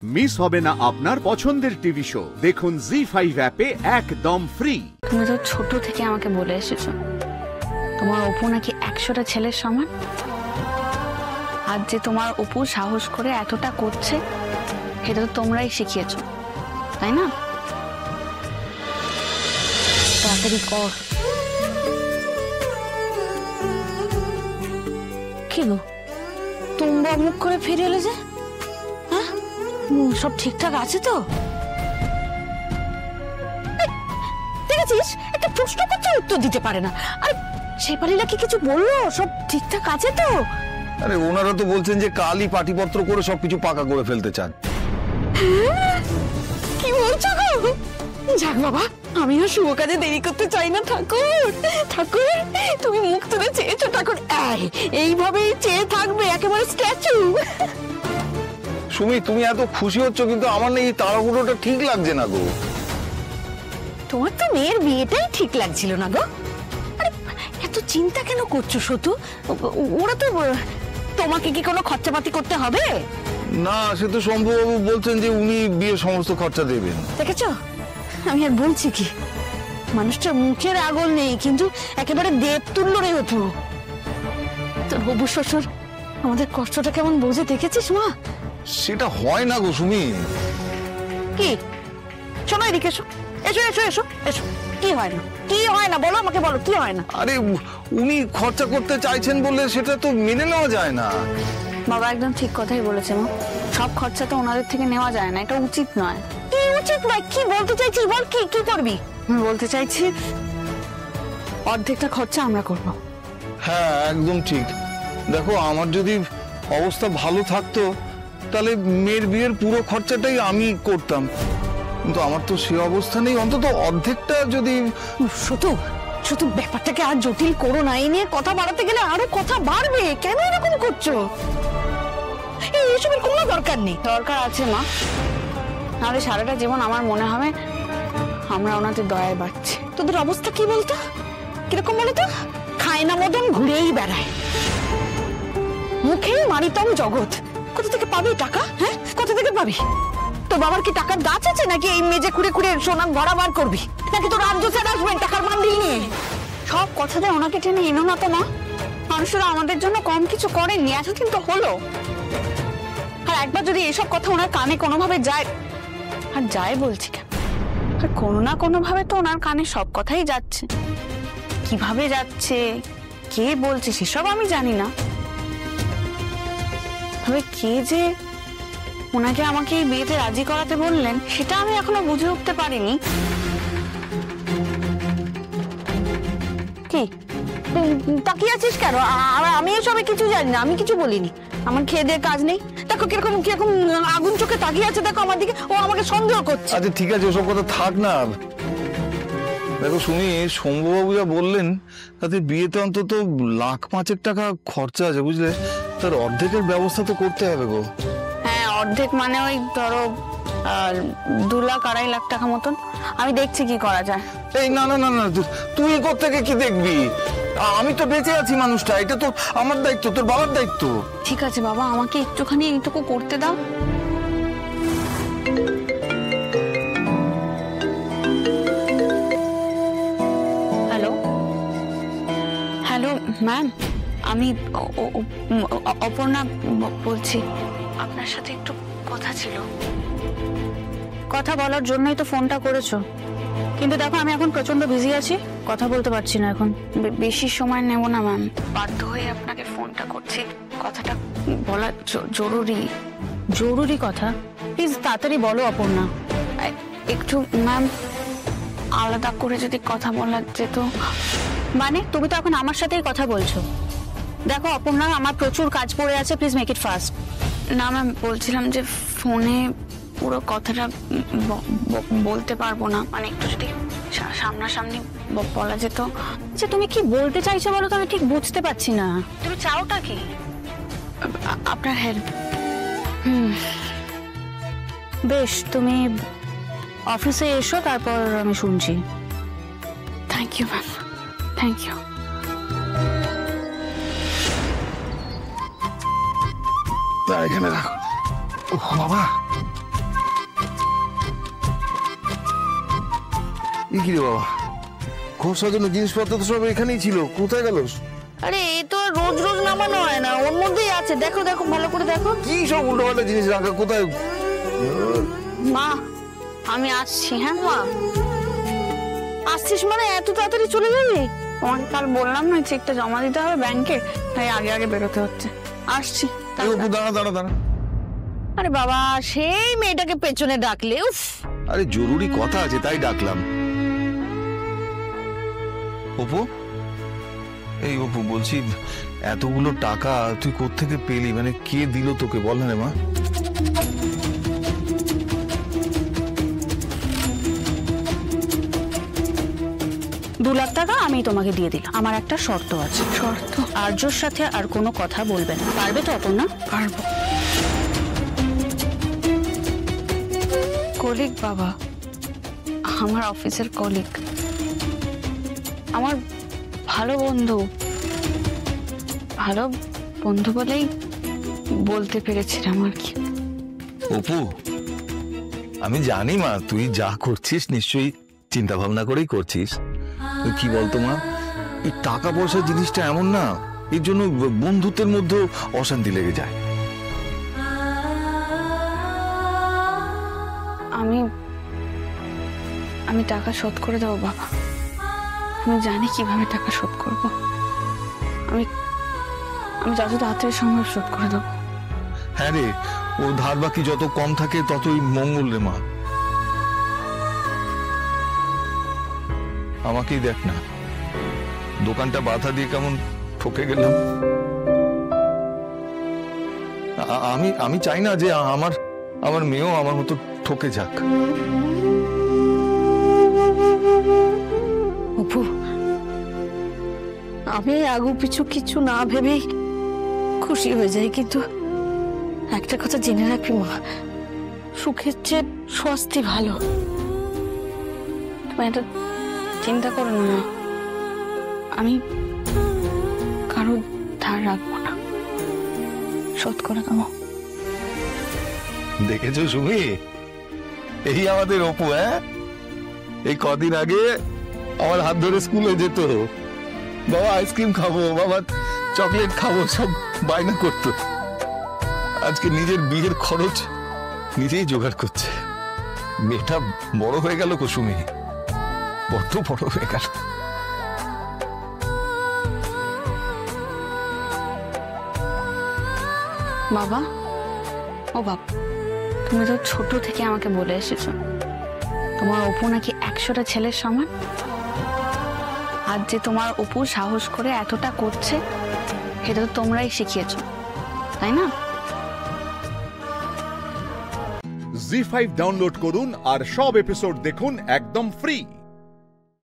Miss হবে না আপনার পছন্দের টিভি শো। দেখুন জি5 অ্যাপে একদম ফ্রি। তুমি তো ছোট থেকে আমাকে বলে এসেছো তোমার অপু নাকি 100টা ছেলের সমান। আজ যে তোমার অপু সাহস করে এতটা করছে সেটা তো তোমরাই শিখিয়েছো, তাই না? তাড়াতাড়ি কর। কি গো তোমরা মুখ করে ফিরে এলে যে? হ্যাঁ, সব ঠিকঠাক আছে তো? দেখেছিস, একটা প্রশ্ন করতে উত্তর দিতে পারে না। আর শেফালিলা কি কিছু বললো? সব ঠিকঠাক আছে তো? আরে ওনারা তো বলছেন যে কালই পাটিপত্র করে সবকিছু পাকা করে ফেলতে চান। কি বলছো গো? যাক বাবা, আমিও শুভ কাজে দেরি করতে চাই না। ঠাকুর ঠাকুর তুমি মুখ তুলে চেয়েছো ঠাকুর, এইভাবেই চেয়ে থাকবে একেবারে স্ট্যাচু। সুমি, তুমি এত খুশি হচ্ছ কিন্তু আমার না এই তাড়াহুড়োটা ঠিক লাগছে না গো। তোমার তো মেয়ের বিয়েটাই ঠিক লাগছিল না গো। আরে এত চিন্তা কেন করছো শতু? ওরা তো তোমাকে কি কোনো খরচাপাতি করতে হবে? না, সে তো শম্ভুবাবু বলছেন যে উনি বিয়ের সমস্ত খরচা দেবেন। দেখেছো, আমি আর বলছি কি, মানুষটার মুখের আগল নেই কিন্তু একেবারে দেবতুল্য রে অপু। তোর হবু শ্বশুর আমাদের কষ্টটা কেমন বোঝে দেখেছিস মা? সেটা হয় না গো সুমি। কি? শোনো এদিকে এসো, এসো এসো এসো এসো। কি হয় না? কি হয় না বলো, আমাকে বলো কি হয় না? আরে উনি খরচা করতে চাইছেন বলে সেটা তো মেনে নেওয়া যায় না। বাবা একদম ঠিক কথাই বলেছে মা, সব খরচা তো ওনাদের থেকে নেওয়া যায় না, এটা উচিত নয়। কি উচিত নয়? কি বলতে চাইছিস বল, কি কি করবি? আমি বলতে চাইছি অর্ধেকটা খরচা আমরা করব। হ্যাঁ একদম ঠিক। দেখো, আমার যদি অবস্থা ভালো থাকতো তাহলে মেয়ের বিয়ের পুরো খরচাটাই আমি করতাম, কিন্তু আমার তো সে অবস্থা নেই। অন্তত অর্ধেকটা যদি। শুধু শুধু ব্যাপারটাকে আর জটিল করো না, এই নিয়ে কথা বাড়াতে গেলে আরো কথা বাড়বে। কেন এরকম করছো? এইসবের কোনো দরকার নেই। দরকার আছে মা, নাহলে সারাটা জীবন আমার মনে হবে আমরা ওনাদের দয়ায় বাড়ছি। তোদের অবস্থা কি বলতো? কিরকম বলতো? খায় না মদন ঘুরেই বেড়ায়, মুখেই মারিতম জগৎ। কোথা থেকে পাবি টাকা? হ্যাঁ, কোথা থেকে পাবি? তোর বাবার কি টাকার গাছ আছে নাকি এই মেজে খুঁড়ে খুঁড়ে সোনা ভরা বার করবি? নাকি তোর রাজ্য ছেড়ে আসবেন টাকার বান্ডিল নিয়ে? সব কথাতে ওনাকে টেনে এনো না তো মা। মানুষরা আমাদের জন্য কম কিছু করেননি, এতদিন তো হলো। আর একবার যদি এসব কথা ওনার কানে কোনোভাবে যায়, আর যায় বলছি কেন, আর কোনো না কোনো ভাবে তো ওনার কানে সব কথাই যাচ্ছে। কিভাবে যাচ্ছে, কে বলছে সেসব আমি জানি না, তবে কে যে ওনাকে আমাকে এই বিয়েতে রাজি করাতে বললেন সেটা আমি এখনো বুঝে উঠতে পারিনি। কি তাকিয়ে আছিস কেন? আমি এসবে কিছু জানি না, আমি কিছু বলিনি। আমার খেয়ে দিয়ে কাজ নেই। দেখো কিরকম কিরকম আগুন চোখে তাকিয়ে আছে, দেখো আমার দিকে, ও আমাকে সন্দেহ করছে। আচ্ছা ঠিক আছে, ওসব কথা থাক না। দেখো শুনি, শম্ভুবাবু যা বললেন তাতে বিয়েতে অন্তত 1,05,000 টাকা খরচা আছে, বুঝলে? তার অর্ধেকের ব্যবস্থা তো করতে হবে গো। হ্যাঁ, অর্ধেক মানে ওই ধরো 2,00,000-2,50,000 টাকা মতন। আমি দেখছি কি করা যায়। এই না না না না, তুই কোত্থেকে কি দেখবি? আমি তো বেঁচে আছি, মানুষটা, এটা তো আমার দায়িত্ব, তোর বাবার দায়িত্ব। ঠিক আছে বাবা, আমাকে একটুখানি এইটুকু করতে দাও। হ্যালো হ্যালো ম্যাম, আমি অপর্ণা বলছি। আপনার সাথে একটু কথা ছিল। কথা বলার জন্যই তো ফোনটা করেছো, কিন্তু দেখো আমি এখন প্রচন্ড বিজি আছি, কথা বলতে পারছি না এখন। বেশি সময় নেব না ম্যাম, বাধ্য হয়ে আপনাকে ফোনটা করছি। কথাটা বলা জরুরি, জরুরি কথা। প্লিজ তাড়াতাড়ি বলো অপর্ণা। একটু ম্যাম আলাদা করে যদি কথা বলা যেত। মানে তুমি তো এখন আমার সাথেই কথা বলছো। দেখো অপর্ণা, আমার প্রচুর কাজ পড়ে আছে, প্লিজ মেক ইট ফাস্ট। না ম্যাম, বলছিলাম যে ফোনে পুরো কথাটা বলতে পারবো না, মানে একটু যদি সামনাসামনি বলা যেত। আচ্ছা তুমি কি বলতে চাইছো বলো তো, আমি ঠিক বুঝতে পারছি না। তুমি চাওটা কি? আপনার হেল্প। বেশ, তুমি অফিসে এসো, তারপর আমি শুনছি। Thank you ma'am, thank you. এখানে রাখো। ও বাবা, কি রে বাবা, ঘর সাজানো জিনিসপত্র তো সব এখানেই ছিল, কোথায় গেল? আরে এ তো রোজ রোজ নামানো হয় না, ওর মধ্যেই আছে। দেখো দেখো, ভালো করে দেখো। কি সব উল্টোপাল্টা জিনিস রাখা, কোথায়? মা আমি আসছি। হ্যাঁ মা, আসছিস মানে এত তাড়াতাড়ি চলে যাবি? তোমাকে কাল বললাম না চেকটা জমা দিতে হবে ব্যাংকে, তাই আগে আগে বেরোতে হচ্ছে। আসছি। দাঁড়া দাঁড়া দাঁড়া। আরে বাবা, সেই মেয়েটাকে পেছনে ডাকলে? উফ, আরে জরুরি কথা আছে তাই ডাকলাম। অপু, এই অপু বলছি, এতগুলো টাকা তুই কোত্থেকে পেলি? মানে কে দিল তোকে, বল না রে মা। 2 লাখ টাকা আমি তোমাকে দিয়ে দিলাম। আমার একটা শর্ত আছে। শর্ত? আর্যর সাথে আর কোনো কথা বলবে না, পারবে তো? অপর্ণা? পারবো। কলিগ বাবা, আমার অফিসের কলিগ, আমার ভালো বন্ধু। ভালো বন্ধু বলেই বলতে পেরেছিলাম আর কি। অপু, আমি জানি মা, তুই যা করছিস নিশ্চয়ই চিন্তা ভাবনা করেই করছিস। কি বলতো মা, এই টাকা পয়সা জিনিসটা এমন না, এর জন্য বন্ধুত্বের মধ্যে অশান্তি লেগে যায়। আমি টাকা শোধ করে দেবো বাবা। আমি জানি কিভাবে টাকা শোধ করব। আমি যত তাড়াতাড়ি সম্ভব শোধ করে দেবো। হ্যাঁ রে, ও ধার বাকি যত কম থাকে ততই মঙ্গল রে মা। আমাকেই দেখ না, দোকানটা বাধা দিয়ে কেমন ঠকে গেলাম। আমি চাই না যে আমার মেয়েও আমার মতো ঠকে যাক। অপু, আমি আগু পিছু কিছু না ভেবেই খুশি হয়ে যাই, কিন্তু একটা কথা জেনে রাখবি মা, সুখের চেয়ে স্বস্তি ভালো। তুমি এত চিন্তা করো না, আমি কারো ধার রাখবো না, শোধ করে দেবো। দেখেছো সুমি, এই আমাদের অপু। হ্যাঁ, এই কদিন আগে আমার হাত ধরে স্কুলে যেত, বাবা আইসক্রিম খাবো, বাবা চকলেট খাবো, সব বায়না করতো। আজকে নিজের বিয়ের খরচ নিজেই জোগাড় করছে। মেয়েটা বড় হয়ে গেল কুসুমি, বড্ড বড় হয়ে গেল। বাবা, ও বাবা, তুমি তো ছোট থেকে আমাকে বলে এসেছো তোমার অপু নাকি 100টা ছেলের সমান। আজ যে তোমার অপু সাহস করে এতটা করছে, সেটা তো তোমরাই শিখিয়েছো, তাই না? জি5 ডাউনলোড করুন আর সব এপিসোড দেখুন একদম ফ্রি।